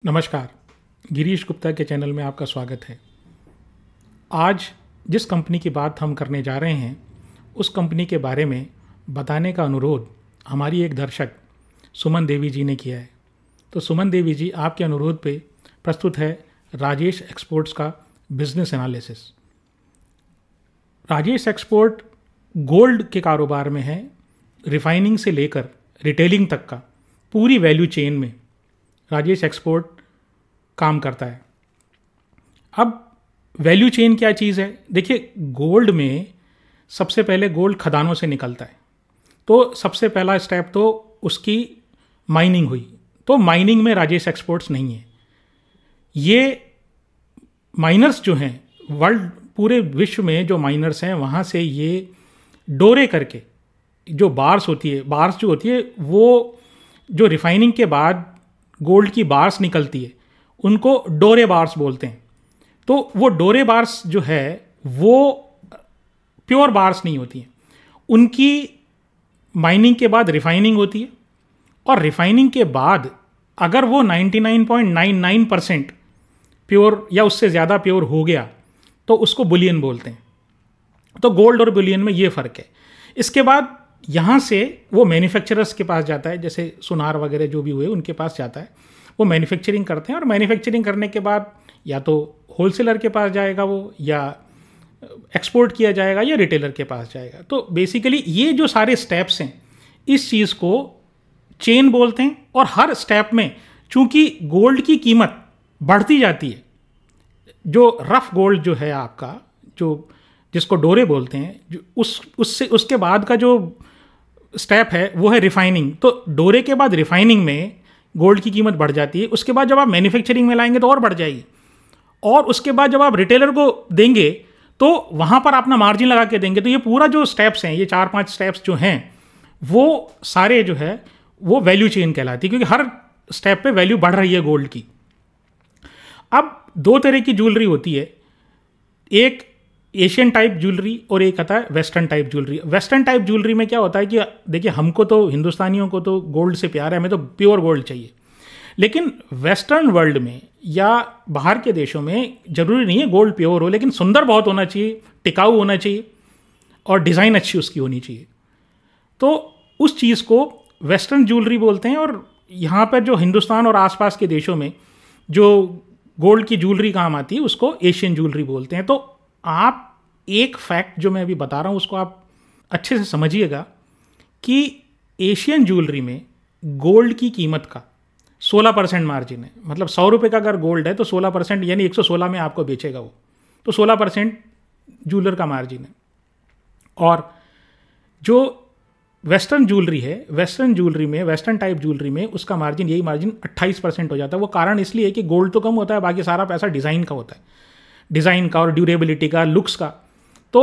नमस्कार, गिरीश गुप्ता के चैनल में आपका स्वागत है। आज जिस कंपनी की बात हम करने जा रहे हैं उस कंपनी के बारे में बताने का अनुरोध हमारी एक दर्शक सुमन देवी जी ने किया है। तो सुमन देवी जी, आपके अनुरोध पे प्रस्तुत है राजेश एक्सपोर्ट्स का business analysis. Rajesh export gold के कारोबार में है, रिफाइनिंग से लेकर रिटेलिंग तक का पूरी वैल्यू चेन में राजेश एक्सपोर्ट काम करता है। अब वैल्यू चेन क्या चीज़ है? देखिए, गोल्ड में सबसे पहले गोल्ड खदानों से निकलता है, तो सबसे पहला स्टेप तो उसकी माइनिंग हुई। तो माइनिंग में राजेश एक्सपोर्ट्स नहीं है। ये माइनर्स जो हैं, वर्ल्ड पूरे विश्व में जो माइनर्स हैं वहाँ से ये डोरे करके जो बार्स जो होती है वो जो रिफाइनिंग के बाद गोल्ड की बार्स निकलती है उनको डोरे बार्स बोलते हैं। तो वो डोरे बार्स जो है वो प्योर बार्स नहीं होती हैं। उनकी माइनिंग के बाद रिफाइनिंग होती है और रिफाइनिंग के बाद अगर वो 99.99% प्योर या उससे ज़्यादा प्योर हो गया तो उसको बुलियन बोलते हैं। तो गोल्ड और बुलियन में ये फ़र्क है। इसके बाद यहाँ से वो मैन्युफैक्चरर्स के पास जाता है, जैसे सुनार वगैरह जो भी हुए उनके पास जाता है, वो मैन्युफैक्चरिंग करते हैं और मैन्युफैक्चरिंग करने के बाद या तो होलसेलर के पास जाएगा वो, या एक्सपोर्ट किया जाएगा, या रिटेलर के पास जाएगा। तो बेसिकली ये जो सारे स्टेप्स हैं इस चीज़ को चेन बोलते हैं। और हर स्टेप में चूंकि गोल्ड की कीमत बढ़ती जाती है, जो रफ गोल्ड जो है आपका, जो जिसको डोरे बोलते हैं, जो उसके बाद का जो स्टेप है वो है रिफाइनिंग। तो डोरे के बाद रिफाइनिंग में गोल्ड की कीमत बढ़ जाती है। उसके बाद जब आप मैन्युफैक्चरिंग में लाएंगे तो और बढ़ जाएगी, और उसके बाद जब आप रिटेलर को देंगे तो वहाँ पर अपना मार्जिन लगा के देंगे। तो ये पूरा जो स्टेप्स हैं, ये 4-5 स्टेप्स जो हैं वो सारे जो है वो वैल्यू चेन कहलाती है, क्योंकि हर स्टेप पे वैल्यू बढ़ रही है गोल्ड की। अब दो तरह की ज्वेलरी होती है, एक एशियन टाइप ज्वेलरी और एक आता है western type jewellery. Western type jewellery में क्या होता है कि देखिए, हमको तो हिंदुस्तानियों को तो गोल्ड से प्यार है, हमें तो प्योर गोल्ड चाहिए। लेकिन वेस्टर्न वर्ल्ड में या बाहर के देशों में ज़रूरी नहीं है गोल्ड प्योर हो, लेकिन सुंदर बहुत होना चाहिए, टिकाऊ होना चाहिए और डिज़ाइन अच्छी उसकी होनी चाहिए। तो उस चीज़ को वेस्टर्न ज्वेलरी बोलते हैं। और यहाँ पर जो हिंदुस्तान और आसपास के देशों में जो गोल्ड की ज्वेलरी काम आती है उसको एशियन ज्वेलरी बोलते हैं। तो आप एक फैक्ट जो मैं अभी बता रहा हूँ उसको आप अच्छे से समझिएगा कि एशियन ज्वेलरी में गोल्ड की कीमत का 16% मार्जिन है। मतलब 100 रुपये का अगर गोल्ड है तो 16% यानी 116 में आपको बेचेगा वो, तो 16% ज्वेलर का मार्जिन है। और जो वेस्टर्न ज्वेलरी है, वेस्टर्न ज्वेलरी में, वेस्टर्न टाइप ज्वेलरी में उसका मार्जिन, यही मार्जिन 28% हो जाता है। वो कारण इसलिए है कि गोल्ड तो कम होता है, बाकी सारा पैसा डिज़ाइन का होता है, डिज़ाइन का और ड्यूरेबिलिटी का, लुक्स का। तो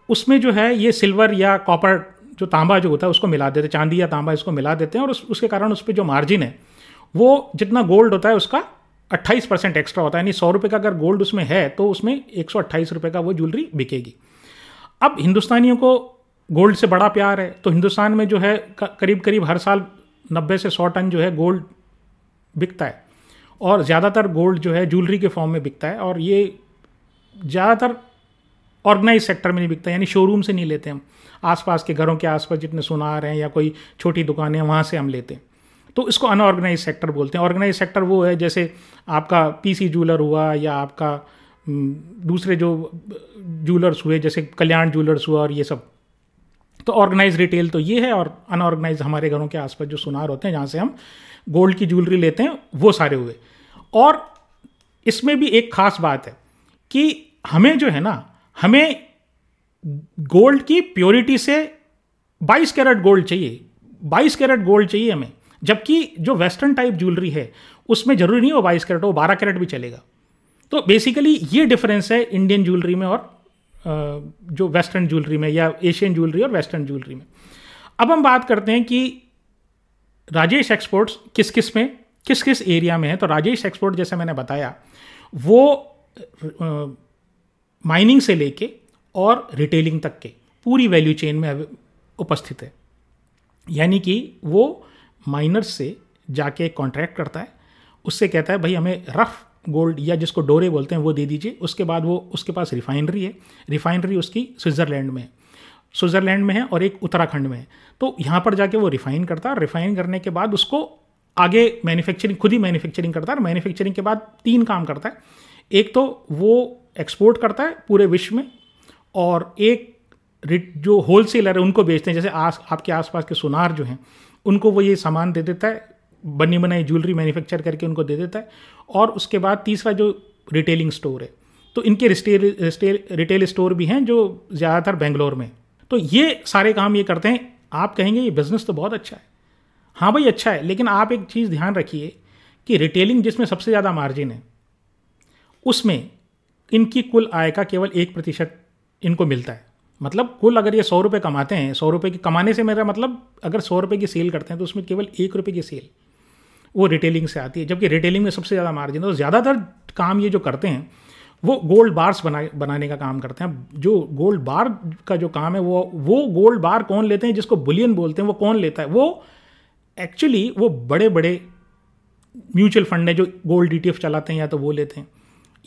उसमें जो है ये सिल्वर या कॉपर, जो तांबा जो होता है उसको मिला देते हैं, चांदी या तांबा इसको मिला देते हैं, और उसके कारण उस पर जो मार्जिन है वो जितना गोल्ड होता है उसका 28% एक्स्ट्रा होता है। यानी 100 रुपये का अगर गोल्ड उसमें है तो उसमें 128 रुपये का वो ज्वेलरी बिकेगी। अब हिंदुस्तानियों को गोल्ड से बड़ा प्यार है, तो हिंदुस्तान में जो है करीब करीब हर साल 90 से 100 टन जो है गोल्ड बिकता है, और ज़्यादातर गोल्ड जो है ज्वेलरी के फॉर्म में बिकता है। और ये ज़्यादातर ऑर्गेनाइज सेक्टर में नहीं बिकता, यानी शोरूम से नहीं लेते हम, आसपास के घरों के आसपास जितने सुनार हैं या कोई छोटी दुकानें हैं वहाँ से हम लेते हैं। तो इसको अनऑर्गेनाइज सेक्टर बोलते हैं। ऑर्गेनाइज सेक्टर वो है जैसे आपका पीसी ज्वेलर हुआ, या आपका दूसरे जो ज्वेलर्स हुए जैसे कल्याण ज्वेलर्स हुआ, और ये सब। तो ऑर्गेनाइज रिटेल तो ये है, और अनऑर्गेनाइज हमारे घरों के आसपास जो सुनार होते हैं जहाँ से हम गोल्ड की ज्वेलरी लेते हैं, वो सारे हुए। और इसमें भी एक खास बात है कि हमें जो है ना, हमें गोल्ड की प्योरिटी से 22 कैरेट गोल्ड चाहिए, 22 कैरेट गोल्ड चाहिए हमें। जबकि जो वेस्टर्न टाइप ज्वेलरी है उसमें जरूरी नहीं हो 22 कैरेट, वो 12 कैरेट भी चलेगा। तो बेसिकली ये डिफरेंस है इंडियन ज्वेलरी में और जो वेस्टर्न ज्वेलरी में, या एशियन ज्वेलरी और वेस्टर्न ज्वेलरी में। अब हम बात करते हैं कि राजेश एक्सपोर्ट्स किस किस एरिया में है। तो राजेश एक्सपोर्ट, जैसे मैंने बताया, वो माइनिंग से लेके और रिटेलिंग तक के पूरी वैल्यू चेन में उपस्थित है। यानी कि वो माइनर्स से जाके कॉन्ट्रैक्ट करता है, उससे कहता है भाई हमें रफ गोल्ड या जिसको डोरे बोलते हैं वो दे दीजिए। उसके बाद वो उसके पास रिफाइनरी है, रिफाइनरी उसकी स्विट्ज़रलैंड में है और एक उत्तराखंड में है। तो यहाँ पर जाके वो रिफाइन करता है, रिफाइन करने के बाद उसको आगे मैन्युफैक्चरिंग, खुद ही मैन्युफैक्चरिंग करता है। मैन्युफैक्चरिंग के बाद 3 काम करता है। एक तो वो एक्सपोर्ट करता है पूरे विश्व में, और एक जो होलसेलर है उनको बेचते हैं, जैसे आपके आसपास के सुनार जो हैं उनको वो ये सामान दे देता है, बनी बनाई ज्वेलरी मैन्युफैक्चर करके उनको दे देता है। और उसके बाद तीसरा जो रिटेलिंग स्टोर है, तो इनके रिटेल स्टोर भी हैं जो ज़्यादातर बेंगलोर में। तो ये सारे काम ये करते हैं। आप कहेंगे ये बिज़नेस तो बहुत अच्छा है। हाँ भाई अच्छा है, लेकिन आप एक चीज़ ध्यान रखिए कि रिटेलिंग जिसमें सबसे ज़्यादा मार्जिन है, उसमें इनकी कुल आय का केवल 1% इनको मिलता है। मतलब कुल अगर ये 100 रुपये कमाते हैं, 100 रुपये की कमाने से मेरा मतलब अगर 100 रुपये की सेल करते हैं तो उसमें केवल 1 रुपये की सेल वो रिटेलिंग से आती है, जबकि रिटेलिंग में सबसे ज़्यादा मार्जिन है। तो ज़्यादातर काम ये जो करते हैं वो गोल्ड बार्स बनाने का काम करते हैं। जो गोल्ड बार का जो काम है वो गोल्ड बार कौन लेते हैं, जिसको बुलियन बोलते हैं, वो कौन लेता है? वो एक्चुअली वो बड़े बड़े म्यूचुअल फंड है जो गोल्ड ETF चलाते हैं, या तो वो लेते हैं,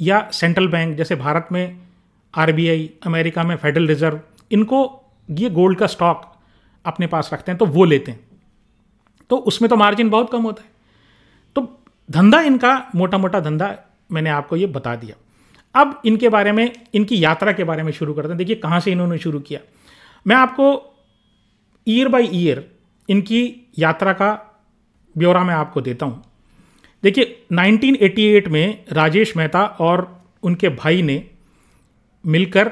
या सेंट्रल बैंक जैसे भारत में RBI, अमेरिका में फेडरल रिजर्व, इनको ये गोल्ड का स्टॉक अपने पास रखते हैं तो वो लेते हैं। तो उसमें तो मार्जिन बहुत कम होता है। तो धंधा इनका मोटा मोटा धंधा मैंने आपको ये बता दिया। अब इनके बारे में, इनकी यात्रा के बारे में शुरू करते हैं। देखिए कहाँ से इन्होंने शुरू किया। मैं आपको ईयर बाय ईयर इनकी यात्रा का ब्यौरा मैं आपको देता हूँ। देखिए 1988 में राजेश मेहता और उनके भाई ने मिलकर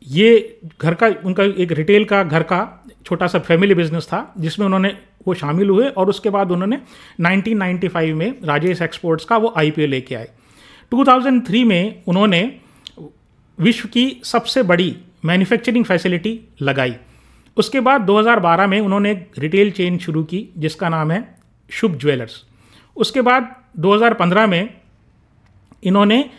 ये घर का, उनका एक रिटेल का घर का छोटा सा फैमिली बिजनेस था जिसमें उन्होंने वो शामिल हुए, और उसके बाद उन्होंने 1995 में राजेश एक्सपोर्ट्स का वो IPO लेके आए। 2003 में उन्होंने विश्व की सबसे बड़ी मैन्युफैक्चरिंग फैसिलिटी लगाई। उसके बाद 2012 में उन्होंने एक रिटेल चेन शुरू की जिसका नाम है शुभ ज्वेलर्स। उसके बाद 2015 में इन्होंने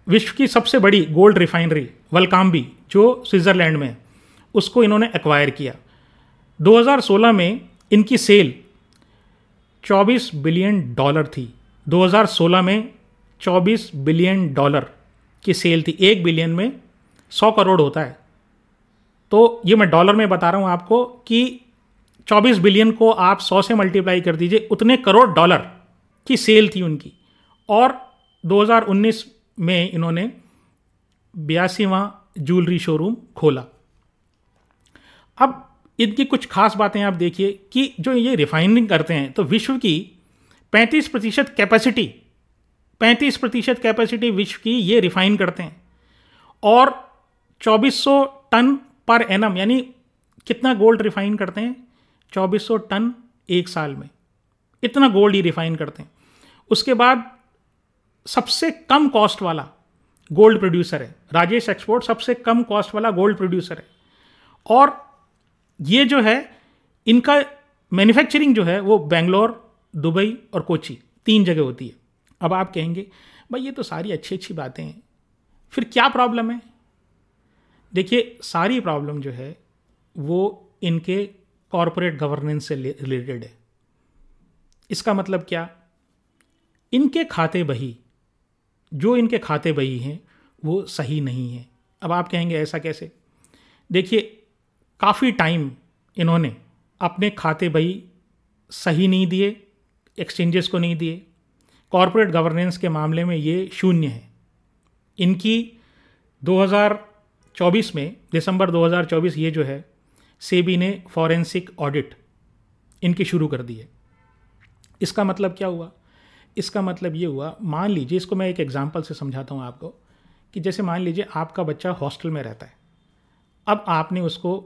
विश्व की सबसे बड़ी गोल्ड रिफाइनरी वलकाम्बी जो स्विट्ज़रलैंड में है, उसको इन्होंने एक्वायर किया। 2016 में इनकी सेल $24 बिलियन थी। 2016 में $24 बिलियन की सेल थी। 1 बिलियन में 100 करोड़ होता है। तो ये मैं डॉलर में बता रहा हूँ आपको कि 24 बिलियन को आप 100 से मल्टीप्लाई कर दीजिए, उतने करोड़ डॉलर की सेल थी उनकी। और 2019 में इन्होंने 82वां ज्वेलरी शोरूम खोला। अब इनकी कुछ खास बातें आप देखिए कि जो ये रिफाइनिंग करते हैं तो विश्व की 35% कैपेसिटी विश्व की ये रिफाइन करते हैं, और 2400 टन पर एनम, यानी कितना गोल्ड रिफाइन करते हैं? 2400 टन एक साल में, इतना गोल्ड ही रिफाइन करते हैं। उसके बाद सबसे कम कॉस्ट वाला गोल्ड प्रोड्यूसर है राजेश एक्सपोर्ट, सबसे कम कॉस्ट वाला गोल्ड प्रोड्यूसर है। और ये जो है इनका मैन्युफैक्चरिंग जो है वो बेंगलोर, दुबई और कोची 3 जगह होती है। अब आप कहेंगे भाई ये तो सारी अच्छी अच्छी बातें हैं, फिर क्या प्रॉब्लम है? देखिए सारी प्रॉब्लम जो है वो इनके कॉरपोरेट गवर्नेंस से रिलेटेड है। इसका मतलब क्या? इनके खाते बही, जो इनके खाते बही हैं वो सही नहीं है। अब आप कहेंगे ऐसा कैसे? देखिए काफ़ी टाइम इन्होंने अपने खाते बही सही नहीं दिए, एक्सचेंजेस को नहीं दिए। कॉरपोरेट गवर्नेंस के मामले में ये शून्य है। इनकी 2024 में, दिसंबर 2024 ये जो है सेबी ने फॉरेंसिक ऑडिट इनकी शुरू कर दी है। इसका मतलब क्या हुआ? इसका मतलब ये हुआ, मान लीजिए, इसको मैं एक एग्जांपल से समझाता हूँ आपको, कि जैसे मान लीजिए आपका बच्चा हॉस्टल में रहता है। अब आपने उसको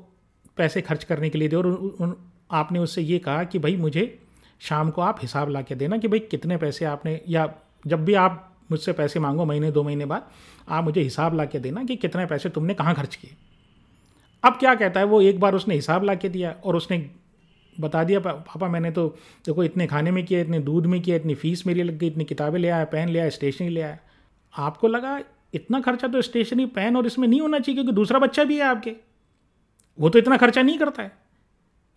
पैसे खर्च करने के लिए दिए और आपने उससे ये कहा कि भाई मुझे शाम को आप हिसाब ला के देना कि भाई कितने पैसे आपने, या जब भी आप मुझसे पैसे मांगो महीने 2 महीने बाद, आप मुझे हिसाब ला के देना कि कितने पैसे तुमने कहाँ खर्च किए। अब क्या कहता है वो, एक बार उसने हिसाब ला के दिया और उसने बता दिया पापा मैंने तो देखो इतने खाने में किया, इतने दूध में किया, इतनी फीस मेरी लग गई, इतनी किताबें ले आया, पेन ले आया, स्टेशनरी ले आया। आपको लगा इतना खर्चा तो स्टेशनरी, पेन और इसमें नहीं होना चाहिए क्योंकि दूसरा बच्चा भी है आपके, वो तो इतना खर्चा नहीं करता है।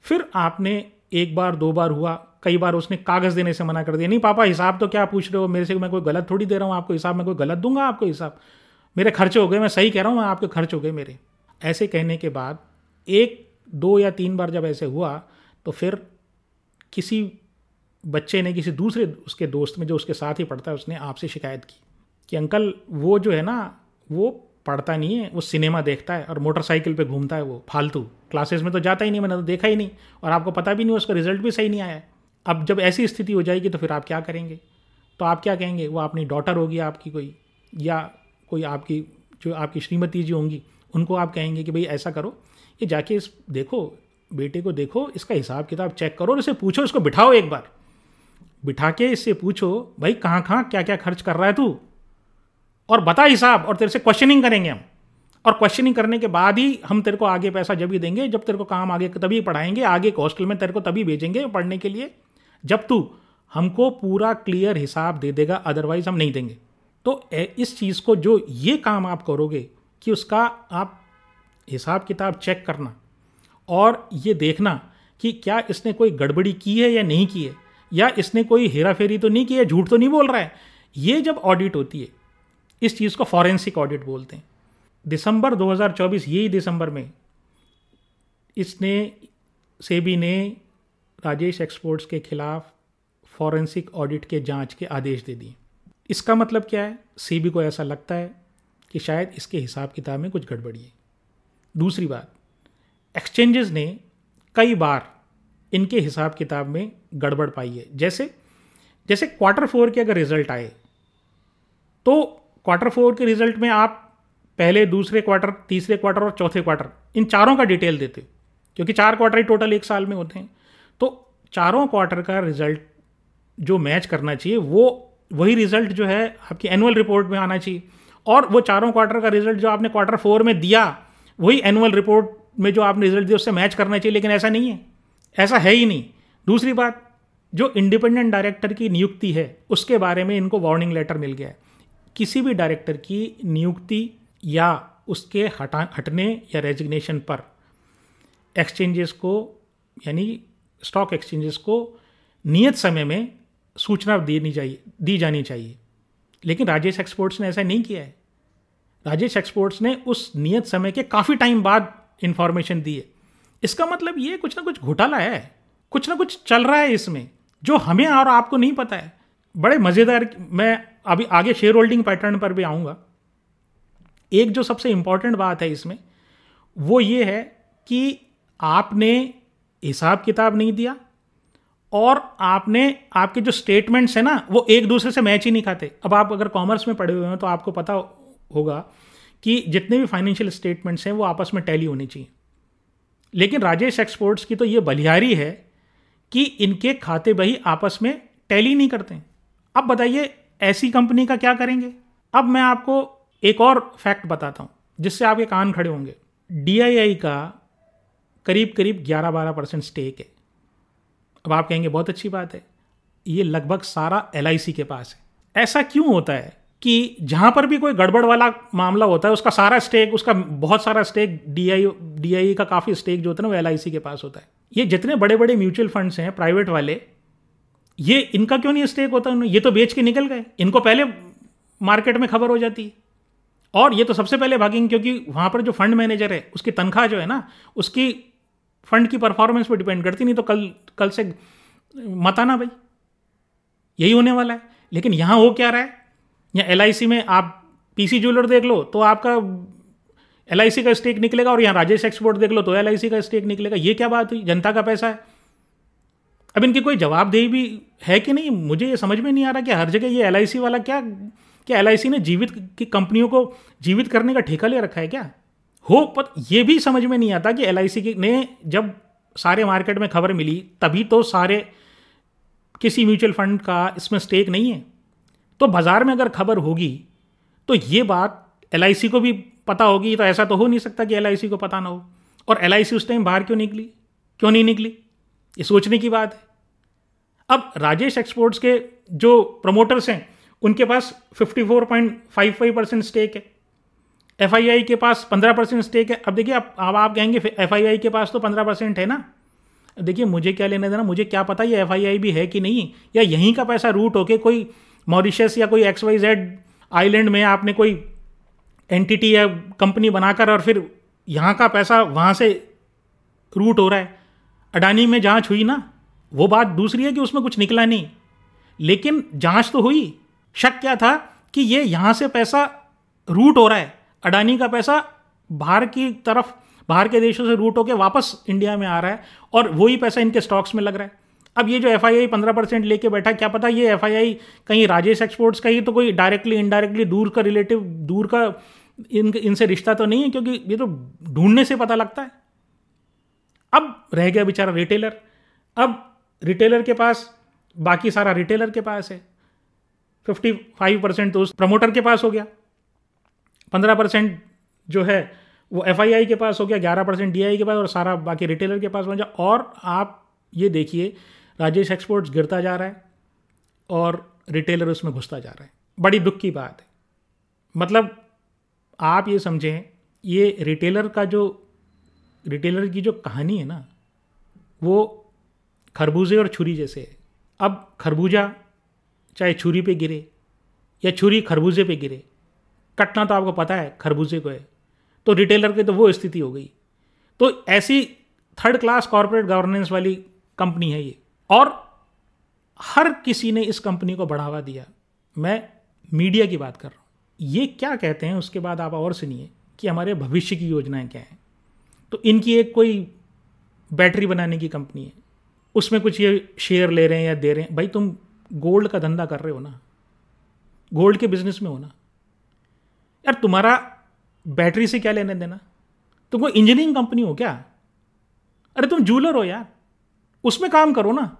फिर आपने एक बार 2 बार हुआ, कई बार उसने कागज़ देने से मना कर दिया, नहीं पापा हिसाब तो क्या पूछ रहे हो मेरे से, मैं कोई गलत थोड़ी दे रहा हूँ आपको हिसाब, मैं कोई गलत दूंगा आपको हिसाब, मेरे खर्चे हो गए, मैं सही कह रहा हूँ, मैं आपके खर्च हो गए मेरे। ऐसे कहने के बाद 1, 2 या 3 बार जब ऐसे हुआ तो फिर किसी बच्चे ने किसी दूसरे उसके दोस्त में जो उसके साथ ही पढ़ता है उसने आपसे शिकायत की कि अंकल वो जो है ना वो पढ़ता नहीं है, वो सिनेमा देखता है और मोटरसाइकिल पे घूमता है, वो फालतू क्लासेस में तो जाता ही नहीं, मैंने तो देखा ही नहीं, और आपको पता भी नहीं उसका रिजल्ट भी सही नहीं आया है। अब जब ऐसी स्थिति हो जाएगी तो फिर आप क्या करेंगे? तो आप क्या कहेंगे? वो अपनी डॉटर होगी आपकी कोई, या कोई आपकी जो आपकी श्रीमती जी होंगी, उनको आप कहेंगे कि भाई ऐसा करो, ये जाके इस देखो बेटे को, देखो इसका हिसाब किताब चेक करो और इसे पूछो, इसको बिठाओ, एक बार बिठा के इससे पूछो भाई कहाँ कहाँ क्या क्या खर्च कर रहा है तू, और बता हिसाब, और तेरे से क्वेश्चनिंग करेंगे हम, और क्वेश्चनिंग करने के बाद ही हम तेरे को आगे पैसा जब भी देंगे, जब तेरे को काम आगे तभी पढ़ाएंगे, आगे हॉस्टल में तेरे को तभी भेजेंगे पढ़ने के लिए जब तू हमको पूरा क्लियर हिसाब दे देगा, अदरवाइज हम नहीं देंगे। तो इस चीज़ को जो ये काम आप करोगे कि उसका आप हिसाब किताब चेक करना और ये देखना कि क्या इसने कोई गड़बड़ी की है या नहीं की है, या इसने कोई हेरा फेरी तो नहीं की है, झूठ तो नहीं बोल रहा है, ये जब ऑडिट होती है इस चीज़ को फॉरेंसिक ऑडिट बोलते हैं। दिसंबर 2024, यही दिसंबर में इसने सेबी ने राजेश एक्सपोर्ट्स के खिलाफ फॉरेंसिक ऑडिट के जांच के आदेश दे दिए। इसका मतलब क्या है? सेबी को ऐसा लगता है कि शायद इसके हिसाब किताब में कुछ गड़बड़ी है। दूसरी बात, एक्सचेंजेस ने कई बार इनके हिसाब किताब में गड़बड़ पाई है। जैसे Q4 के अगर रिजल्ट आए तो Q4 के रिजल्ट में आप पहले, दूसरे क्वार्टर, तीसरे क्वार्टर और चौथे क्वार्टर, इन चारों का डिटेल देते, क्योंकि 4 क्वार्टर ही टोटल एक साल में होते हैं। तो चारों क्वार्टर का रिजल्ट जो मैच करना चाहिए वो वही रिजल्ट जो है आपकी एनुअल रिपोर्ट में आना चाहिए, और वो चारों क्वार्टर का रिजल्ट जो आपने Q4 में दिया वही एनुअल रिपोर्ट में जो आपने रिजल्ट दिया उससे मैच करना चाहिए, लेकिन ऐसा नहीं है, ऐसा है ही नहीं। दूसरी बात, जो इंडिपेंडेंट डायरेक्टर की नियुक्ति है उसके बारे में इनको वार्निंग लेटर मिल गया है। किसी भी डायरेक्टर की नियुक्ति या उसके हटने या रेजिग्नेशन पर एक्सचेंजेस को, यानी स्टॉक एक्सचेंजेस को नियत समय में सूचना दी जानी चाहिए, लेकिन राजेश एक्सपोर्ट्स ने ऐसा नहीं किया है। राजेश एक्सपोर्ट्स ने उस नियत समय के काफ़ी टाइम बाद इंफॉर्मेशन दी है। इसका मतलब ये कुछ ना कुछ घोटाला है, कुछ ना कुछ चल रहा है इसमें जो हमें और आपको नहीं पता है। बड़े मज़ेदार, मैं अभी आगे शेयर होल्डिंग पैटर्न पर भी आऊँगा। एक जो सबसे इम्पॉर्टेंट बात है इसमें वो ये है कि आपने हिसाब किताब नहीं दिया, और आपके जो स्टेटमेंट्स हैं ना वो एक दूसरे से मैच ही नहीं खाते। अब आप अगर कॉमर्स में पढ़े हुए हैं तो आपको पता होगा कि जितने भी फाइनेंशियल स्टेटमेंट्स हैं वो आपस में टैली होनी चाहिए, लेकिन राजेश एक्सपोर्ट्स की तो ये बलिहारी है कि इनके खाते बही आपस में टैली नहीं करते हैं। अब बताइए ऐसी कंपनी का क्या करेंगे? अब मैं आपको एक और फैक्ट बताता हूँ जिससे आपके कान खड़े होंगे। DII का करीब 11-12% स्टेक है। अब आप कहेंगे बहुत अच्छी बात है, ये लगभग सारा LIC के पास है। ऐसा क्यों होता है कि जहाँ पर भी कोई गड़बड़ वाला मामला होता है उसका सारा स्टेक, उसका बहुत सारा स्टेक, DII का काफ़ी स्टेक जो होता है ना वो LIC के पास होता है। ये जितने बड़े बड़े म्यूचुअल फंड्स हैं प्राइवेट वाले, ये इनका क्यों नहीं स्टेक होता? ये तो बेच के निकल गए, इनको पहले मार्केट में खबर हो जाती है और ये तो सबसे पहले भागेंगे, क्योंकि वहाँ पर जो फंड मैनेजर है उसकी तनख्वाह जो है ना उसकी फंड की परफॉर्मेंस पर डिपेंड करती, नहीं तो कल से मत आना भाई, यही होने वाला है। लेकिन यहाँ हो क्या रहा है? यहाँ LIC में आप PC ज्वेलर देख लो तो आपका LIC का स्टेक निकलेगा, और यहाँ राजेश एक्सपोर्ट देख लो तो LIC का स्टेक निकलेगा। ये क्या बात हुई? जनता का पैसा है। अब इनकी कोई जवाबदेही भी है कि नहीं, मुझे ये समझ में नहीं आ रहा कि हर जगह ये LIC वाला क्या LIC ने जीवित की कंपनियों को जीवित करने का ठेका ले रखा है क्या? ये भी समझ में नहीं आता कि LIC ने जब सारे मार्केट में खबर मिली तभी तो सारे किसी म्यूचुअल फंड का इसमें स्टेक नहीं है, तो बाजार में अगर खबर होगी तो ये बात LIC को भी पता होगी। तो ऐसा तो हो नहीं सकता कि LIC को पता ना हो। और LIC उस टाइम बाहर क्यों नहीं निकली, ये सोचने की बात है। अब राजेश एक्सपोर्ट्स के जो प्रमोटर्स हैं उनके पास 54.55% स्टेक है, FII के पास 15% स्टेक है। अब देखिए अब आप कहेंगे FII के पास तो 15% है ना, देखिए मुझे क्या लेना देना, मुझे क्या पता ये FII भी है कि नहीं, या यहीं का पैसा रूट होके कोई मॉरिशस या कोई XYZ आइलैंड में आपने कोई एंटिटी या कंपनी बनाकर और फिर यहाँ का पैसा वहाँ से रूट हो रहा है। अडानी में जांच हुई ना, वो बात दूसरी है कि उसमें कुछ निकला नहीं, लेकिन जांच तो हुई। शक क्या था कि ये यहाँ से पैसा रूट हो रहा है, अडानी का पैसा बाहर की तरफ, बाहर के देशों से रूट होकर वापस इंडिया में आ रहा है और वही पैसा इनके स्टॉक्स में लग रहा है। अब ये जो FII 15% लेके बैठा, क्या पता ये FII कहीं राजेश एक्सपोर्ट्स का ही तो कोई डायरेक्टली इनडायरेक्टली दूर का रिलेटिव, दूर का इनसे रिश्ता तो नहीं है, क्योंकि ये तो ढूंढने से पता लगता है। अब रह गया बेचारा रिटेलर। अब रिटेलर के पास, बाकी सारा रिटेलर के पास है, 55% तो उस प्रमोटर के पास हो गया, 15% जो है वो FII के पास हो गया, 11% DI के पास, और सारा बाकी रिटेलर के पास हो गया। और आप ये देखिए राजेश एक्सपोर्ट्स गिरता जा रहा है और रिटेलर उसमें घुसता जा रहा है। बड़ी दुख की बात है। मतलब आप ये समझें, ये रिटेलर की जो कहानी है ना, वो खरबूजे और छुरी जैसे है। अब खरबूजा चाहे छुरी पे गिरे या छुरी खरबूजे पे गिरे, कटना तो आपको पता है खरबूजे को है, तो रिटेलर की तो वो स्थिति हो गई। तो ऐसी थर्ड क्लास कॉर्पोरेट गवर्नेंस वाली कंपनी है ये, और हर किसी ने इस कंपनी को बढ़ावा दिया। मैं मीडिया की बात कर रहा हूँ। ये क्या कहते हैं उसके बाद आप और सुनिए कि हमारे भविष्य की योजनाएं क्या हैं। तो इनकी एक कोई बैटरी बनाने की कंपनी है, उसमें कुछ ये शेयर ले रहे हैं या दे रहे हैं। भाई तुम गोल्ड का धंधा कर रहे हो ना, गोल्ड के बिजनेस में हो ना यार, तुम्हारा बैटरी से क्या लेने देना? तुम कोई इंजीनियरिंग कंपनी हो क्या? अरे तुम जूलर हो यार, उसमें काम करो ना,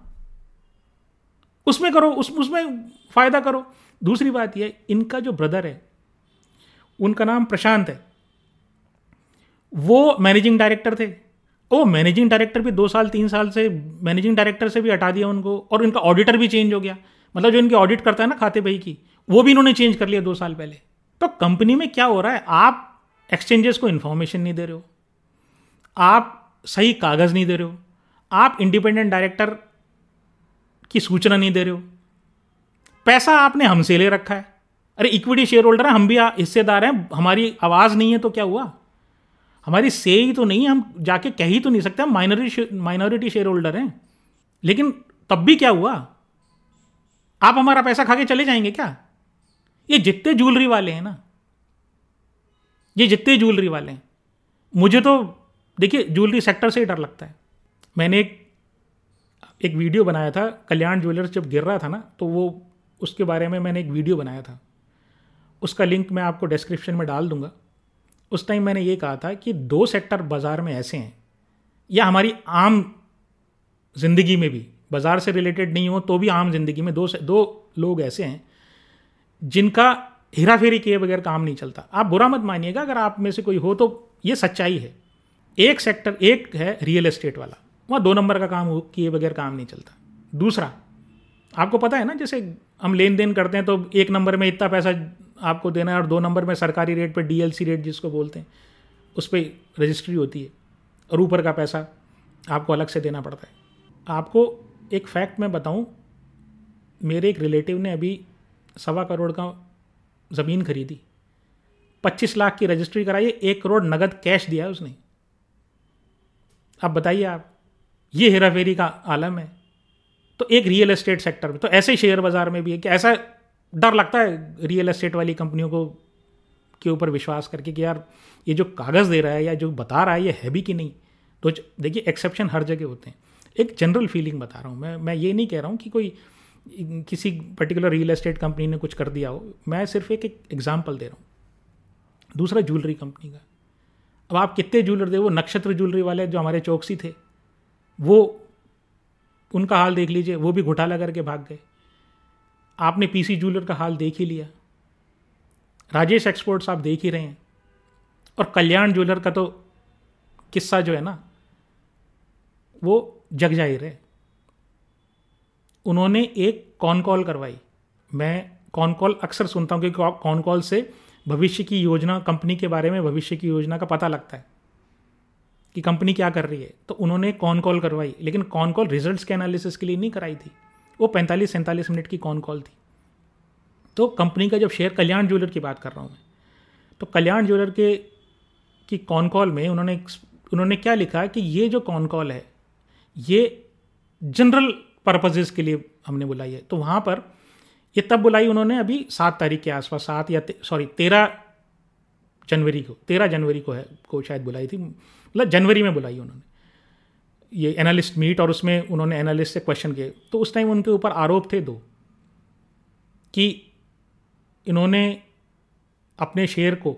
उसमें करो, उसमें फायदा करो। दूसरी बात यह, इनका जो ब्रदर है उनका नाम प्रशांत है, वो मैनेजिंग डायरेक्टर थे। वो मैनेजिंग डायरेक्टर भी 2 साल 3 साल से मैनेजिंग डायरेक्टर से भी हटा दिया उनको, और इनका ऑडिटर भी चेंज हो गया। मतलब जो इनके ऑडिट करता है ना खाते बही की, वो भी इन्होंने चेंज कर लिया 2 साल पहले। तो कंपनी में क्या हो रहा है? आप एक्सचेंजेस को इन्फॉर्मेशन नहीं दे रहे हो, आप सही कागज नहीं दे रहे हो, आप इंडिपेंडेंट डायरेक्टर की सूचना नहीं दे रहे हो, पैसा आपने हमसे ले रखा है। अरे इक्विटी शेयर होल्डर है, हम भी हिस्सेदार हैं, हमारी आवाज़ नहीं है तो क्या हुआ? हमारी से ही तो नहीं, हम जाके कह ही तो नहीं सकते हम माइनॉरिटी शेयर होल्डर हैं। लेकिन तब भी क्या हुआ? आप हमारा पैसा खा के चले जाएंगे क्या? ये जितने ज्वेलरी वाले हैं ना, ये जितने ज्वेलरी वाले हैं, मुझे तो देखिए ज्वेलरी सेक्टर से ही डर लगता है। मैंने एक वीडियो बनाया था, कल्याण ज्वेलर्स जब गिर रहा था ना, तो वो उसके बारे में मैंने एक वीडियो बनाया था, उसका लिंक मैं आपको डिस्क्रिप्शन में डाल दूंगा। उस टाइम मैंने ये कहा था कि 2 सेक्टर बाज़ार में ऐसे हैं, या हमारी आम जिंदगी में भी, बाज़ार से रिलेटेड नहीं हो तो भी आम जिंदगी में दो लोग ऐसे हैं जिनका हेरा फेरी किए बगैर काम नहीं चलता। आप बुरा मत मानिएगा अगर आप में से कोई हो, तो ये सच्चाई है। एक सेक्टर, एक है रियल एस्टेट वाला, वहाँ 2 नंबर का काम किए बगैर काम नहीं चलता। दूसरा, आपको पता है ना, जैसे हम लेन देन करते हैं तो 1 नंबर में इतना पैसा आपको देना है और 2 नंबर में सरकारी रेट पे DLC रेट जिसको बोलते हैं, उस पर रजिस्ट्री होती है, और ऊपर का पैसा आपको अलग से देना पड़ता है। आपको एक फैक्ट मैं बताऊं, मेरे एक रिलेटिव ने अभी 1.25 करोड़ का ज़मीन खरीदी, 25 लाख की रजिस्ट्री कराई, 1 करोड़ नगद कैश दिया है उसने। अब बताइए आप, ये हेरा फेरी का आलम है। तो एक रियल एस्टेट सेक्टर में, तो ऐसे शेयर बाज़ार में भी है कि ऐसा डर लगता है रियल एस्टेट वाली कंपनियों को के ऊपर विश्वास करके कि यार ये जो कागज़ दे रहा है या जो बता रहा है ये है भी कि नहीं। तो देखिए एक्सेप्शन हर जगह होते हैं। एक जनरल फीलिंग बता रहा हूँ मैं ये नहीं कह रहा हूँ कि कोई किसी पर्टिकुलर रियल एस्टेट कंपनी ने कुछ कर दिया हो, मैं सिर्फ एक एग्जाम्पल दे रहा हूँ। दूसरा, ज्वेलरी कंपनी का। अब आप कितने ज्वेलर थे, वो नक्षत्र ज्वेलरी वाले जो हमारे चौकसी थे, वो उनका हाल देख लीजिए, वो भी घोटाला करके भाग गए। आपने PC ज्वेलर का हाल देख ही लिया, राजेश एक्सपोर्ट्स आप देख ही रहे हैं, और कल्याण ज्वेलर का तो किस्सा जो है ना वो जग जाहिर है। उन्होंने एक कॉन कॉल करवाई, मैं कॉन कॉल अक्सर सुनता हूँ क्योंकि कॉन कॉल से भविष्य की योजना, कंपनी के बारे में भविष्य की योजना का पता लगता है। कि कंपनी क्या कर रही है, तो उन्होंने कॉन कॉल करवाई, लेकिन कॉन कॉल रिजल्ट्स के एनालिसिस के लिए नहीं कराई थी, वो 45-47 मिनट की कॉन कॉल थी। तो कंपनी का जब शेयर, कल्याण ज्वेलर की बात कर रहा हूँ मैं, तो कल्याण ज्वेलर के की कॉन कॉल में उन्होंने क्या लिखा कि ये जो कॉन कॉल है ये जनरल पर्पजेज़ के लिए हमने बुलाई है। तो वहाँ पर ये तब बुलाई उन्होंने अभी 7 तारीख के आसपास, 13 जनवरी को शायद बुलाई थी, मतलब जनवरी में बुलाई उन्होंने ये एनालिस्ट मीट, और उसमें उन्होंने एनालिस्ट से क्वेश्चन किए। तो उस टाइम उनके ऊपर आरोप थे 2 कि इन्होंने अपने शेयर को,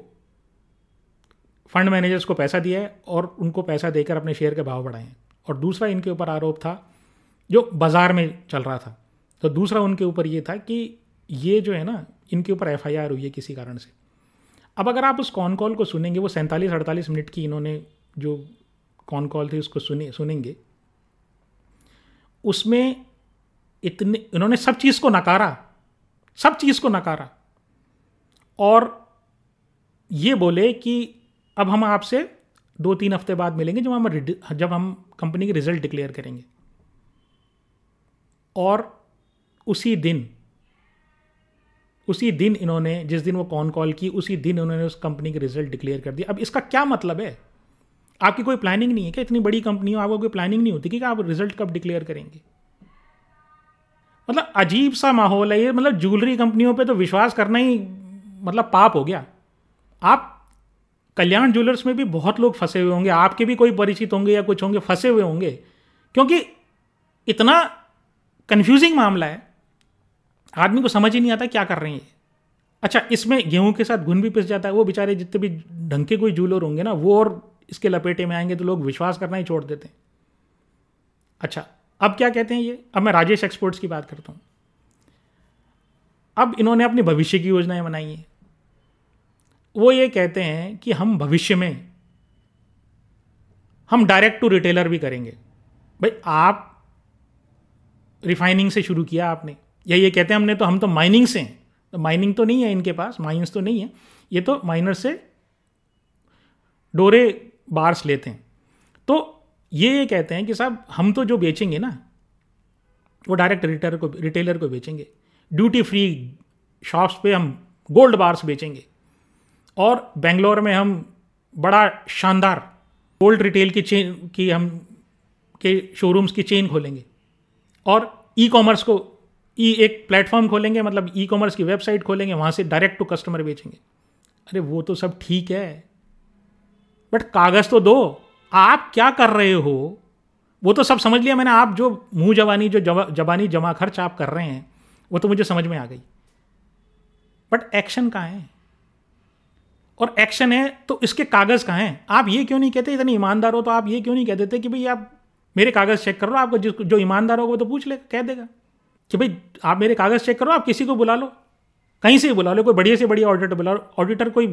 फंड मैनेजर्स को पैसा दिया है और उनको पैसा देकर अपने शेयर के भाव बढ़ाए हैं, और दूसरा इनके ऊपर आरोप था जो बाज़ार में चल रहा था। तो दूसरा उनके ऊपर ये था कि ये जो है ना, इनके ऊपर FIR हुई है किसी कारण से। अब अगर आप उस कॉन कॉल को सुनेंगे, वो 47-48 मिनट की इन्होंने जो कॉन कॉल थी उसको सुनेंगे, उसमें इन्होंने सब चीज़ को नकारा और ये बोले कि अब हम आपसे 2-3 हफ्ते बाद मिलेंगे जब हम कंपनी के रिजल्ट डिक्लेयर करेंगे। और उसी दिन इन्होंने, जिस दिन वो कॉन कॉल की, उसी दिन उन्होंने उस कंपनी के रिजल्ट डिक्लेयर कर दिया। अब इसका क्या मतलब है? आपकी कोई प्लानिंग नहीं है क्या? इतनी बड़ी कंपनी हो, आपको कोई प्लानिंग नहीं होती कि आप रिजल्ट कब डिक्लेयर करेंगे? मतलब अजीब सा माहौल है ये। मतलब ज्वेलरी कंपनियों पे तो विश्वास करना ही मतलब पाप हो गया। आप कल्याण ज्वेलर्स में भी बहुत लोग फंसे हुए होंगे, आपके भी कोई परिचित होंगे या कुछ होंगे, फंसे हुए होंगे, क्योंकि इतना कंफ्यूजिंग मामला है, आदमी को समझ ही नहीं आता क्या कर रहे हैं ये। अच्छा, इसमें गेहूं के साथ घुन भी पिस जाता है। वो बेचारे जितने भी ढंग के कोई ज्वेलर होंगे ना, वो और इसके लपेटे में आएंगे तो लोग विश्वास करना ही छोड़ देते हैं। अच्छा, अब क्या कहते हैं ये? अब मैं राजेश एक्सपोर्ट्स की बात करता हूं। अब इन्होंने अपनी भविष्य की योजनाएं बनाई हैं। वो ये कहते हैं कि हम भविष्य में हम डायरेक्ट टू रिटेलर भी करेंगे। भाई, आप रिफाइनिंग से शुरू किया आपने, या ये कहते हैं हम तो माइनिंग से हैं। तो माइनिंग तो नहीं है इनके पास, माइंस तो नहीं है, ये तो माइनर से डोरे बार्स लेते हैं। तो ये कहते हैं कि साहब हम तो जो बेचेंगे ना, वो डायरेक्ट रिटेलर को बेचेंगे। ड्यूटी फ्री शॉप्स पे हम गोल्ड बार्स बेचेंगे, और बेंगलोर में हम बड़ा शानदार गोल्ड रिटेल की चेन की हम के शोरूम्स की चेन खोलेंगे, और ई कॉमर्स को एक प्लेटफॉर्म खोलेंगे, मतलब ई कॉमर्स की वेबसाइट खोलेंगे, वहाँ से डायरेक्ट टू कस्टमर बेचेंगे। अरे वो तो सब ठीक है, बट कागज़ तो दो, आप क्या कर रहे हो वो तो सब समझ लिया मैंने। आप जो मुंह जबानी जबानी जमा खर्च आप कर रहे हैं वो तो मुझे समझ में आ गई, बट एक्शन कहाँ है? और एक्शन है तो इसके कागज़ कहाँ हैं? आप ये क्यों नहीं कहते? इतने ईमानदार हो तो आप ये क्यों नहीं कह देते कि भाई आप मेरे कागज़ चेक करो? आपको जो ईमानदार होगा वो तो पूछ ले, कह देगा कि भाई आप मेरे कागज़ चेक करो, आप किसी को बुला लो, कहीं से ही बुला लो, कोई बढ़िया से बढ़िया ऑडिटर बुला लो। ऑडिटर कोई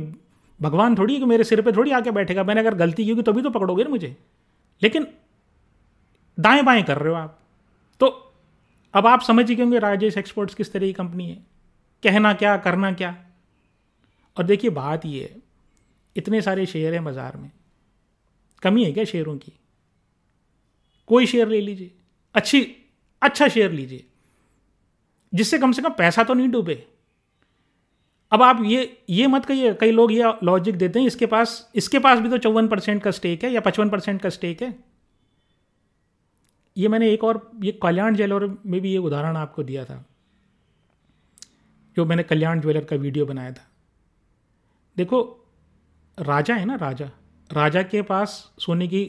भगवान थोड़ी है कि मेरे सिर पे थोड़ी आके बैठेगा। मैंने अगर गलती की होगी तभी तो पकड़ोगे ना मुझे, लेकिन दाएं बाएं कर रहे हो आप। तो अब आप समझ ही होंगे राजेश एक्सपोर्ट्स किस तरह की कंपनी है, कहना क्या करना क्या। और देखिए बात ये है, इतने सारे शेयर हैं बाजार में, कमी है क्या शेयरों की? कोई शेयर ले लीजिए, अच्छा शेयर लीजिए जिससे कम से कम पैसा तो नहीं डूबे। अब आप ये मत कहिए, कई लोग ये लॉजिक देते हैं इसके पास भी तो 54% का स्टेक है या 55% का स्टेक है। ये मैंने ये कल्याण ज्वेलर में भी ये उदाहरण आपको दिया था, जो मैंने कल्याण ज्वेलर का वीडियो बनाया था। देखो, राजा है ना, राजा के पास सोने की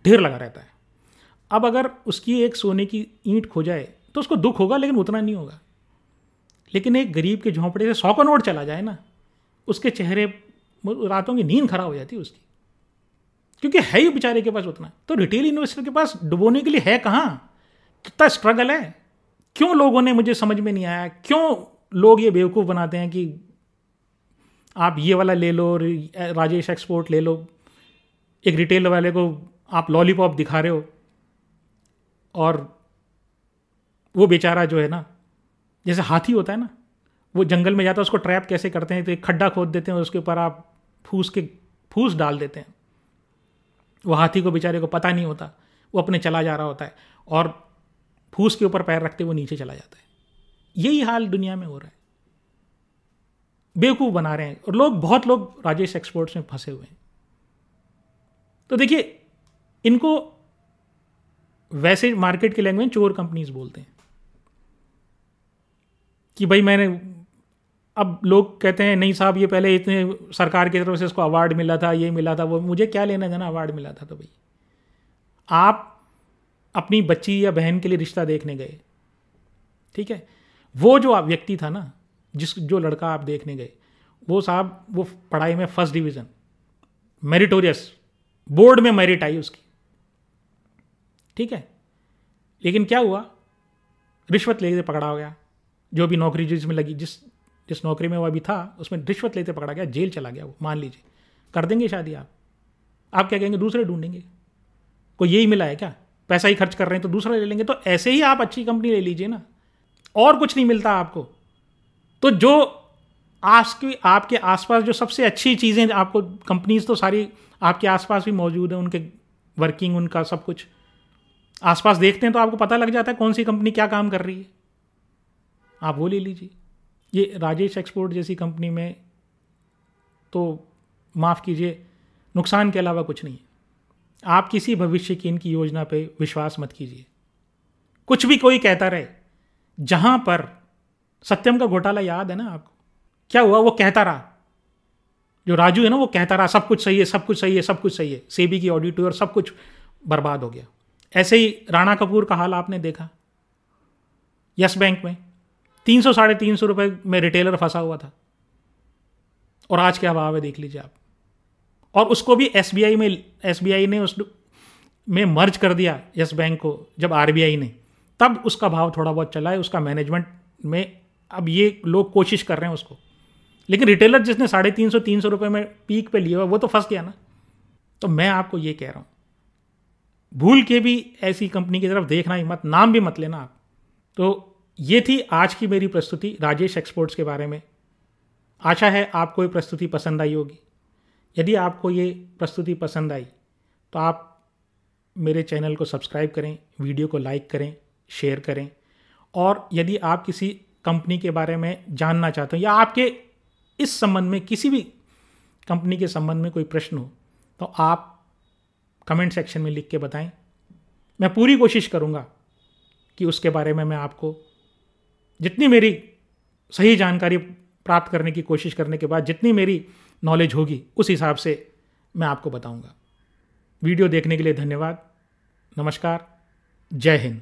ढेर लगा रहता है। अब अगर उसकी एक सोने की ईंट खो जाए तो उसको दुख होगा, लेकिन उतना नहीं होगा। लेकिन एक गरीब के झोंपड़े से 100 का नोट चला जाए ना, उसके चेहरे, रातों की नींद खराब हो जाती है उसकी, क्योंकि है ही बेचारे के पास उतना। तो रिटेल इन्वेस्टर के पास डुबोने के लिए है कहाँ? कितना स्ट्रगल है। क्यों लोगों ने, मुझे समझ में नहीं आया, क्यों लोग ये बेवकूफ़ बनाते हैं कि आप ये वाला ले लो, राजेश एक्सपोर्ट ले लो, एक रिटेल वाले को आप लॉलीपॉप दिखा रहे हो, और वो बेचारा जो है ना, जैसे हाथी होता है ना, वो जंगल में जाता है, उसको ट्रैप कैसे करते हैं? तो एक खड्डा खोद देते हैं, उसके ऊपर आप फूस डाल देते हैं, वो हाथी को बेचारे को पता नहीं होता, वो अपने चला जा रहा होता है और फूस के ऊपर पैर रखते वो नीचे चला जाता है। यही हाल दुनिया में हो रहा है, बेवकूफ़ बना रहे हैं और लोग, बहुत लोग राजेश एक्सपोर्ट्स में फंसे हुए हैं। तो देखिए, इनको वैसे मार्केट की लैंग्वेज चोर कंपनीज बोलते हैं कि भाई मैंने, अब लोग कहते हैं नहीं साहब ये पहले इतने सरकार की तरफ से इसको अवार्ड मिला था, ये मिला था, वो, मुझे क्या लेना देना अवार्ड मिला था। तो भाई आप अपनी बच्ची या बहन के लिए रिश्ता देखने गए, ठीक है, वो जो व्यक्ति था ना, जो लड़का आप देखने गए, वो साहब वो पढ़ाई में फर्स्ट डिवीज़न, मेरिटोरियस, बोर्ड में मेरिट आई उसकी, ठीक है, लेकिन क्या हुआ, रिश्वत लेते पकड़ा हो गया। जो भी नौकरी जिसमें लगी, जिस नौकरी में वो अभी था उसमें रिश्वत लेते पकड़ा गया, जेल चला गया वो। मान लीजिए कर देंगे शादी आप क्या कहेंगे, दूसरे ढूंढेंगे। कोई यही मिला है क्या, पैसा ही खर्च कर रहे हैं तो दूसरा ले लेंगे। तो ऐसे ही आप अच्छी कंपनी ले लीजिए ना, और कुछ नहीं मिलता आपको। तो जो आपके आसपास जो सबसे अच्छी चीज़ें आपको, कंपनीज तो सारी आपके आसपास भी मौजूद है, उनके वर्किंग, उनका सब कुछ आसपास देखते हैं तो आपको पता लग जाता है कौन सी कंपनी क्या काम कर रही है, आप वो ले लीजिए। ये राजेश एक्सपोर्ट जैसी कंपनी में तो माफ़ कीजिए, नुकसान के अलावा कुछ नहीं है। आप किसी भविष्य की इनकी योजना पे विश्वास मत कीजिए। कुछ भी कोई कहता रहे, जहां पर सत्यम का घोटाला याद है ना आपको, क्या हुआ, वो कहता रहा, जो राजू है ना वो कहता रहा सब कुछ सही है, सब कुछ सही है, सब कुछ सही है, सेबी की ऑडिट हुई और सब कुछ बर्बाद हो गया। ऐसे ही राणा कपूर का हाल आपने देखा, यस बैंक में 300-350 रुपए में रिटेलर फंसा हुआ था, और आज क्या भाव है देख लीजिए आप। और उसको भी एसबीआई ने उस में मर्ज कर दिया यस बैंक को, जब आरबीआई ने, तब उसका भाव थोड़ा बहुत चला है। उसका मैनेजमेंट में अब ये लोग कोशिश कर रहे हैं उसको, लेकिन रिटेलर जिसने 350-300 रुपये में पीक पे लिया हुआ वो तो फंस गया ना। तो मैं आपको ये कह रहा हूँ, भूल के भी ऐसी कंपनी की तरफ देखना ही मत, नाम भी मत लेना आप। तो ये थी आज की मेरी प्रस्तुति राजेश एक्सपोर्ट्स के बारे में। आशा है आपको ये प्रस्तुति पसंद आई होगी। यदि आपको ये प्रस्तुति पसंद आई तो आप मेरे चैनल को सब्सक्राइब करें, वीडियो को लाइक करें, शेयर करें, और यदि आप किसी कंपनी के बारे में जानना चाहते हो या आपके इस संबंध में किसी भी कंपनी के संबंध में कोई प्रश्न हो तो आप कमेंट सेक्शन में लिख के बताएं। मैं पूरी कोशिश करूंगा कि उसके बारे में मैं आपको जितनी मेरी सही जानकारी प्राप्त करने की कोशिश करने के बाद जितनी मेरी नॉलेज होगी उस हिसाब से मैं आपको बताऊंगा। वीडियो देखने के लिए धन्यवाद। नमस्कार। जय हिंद।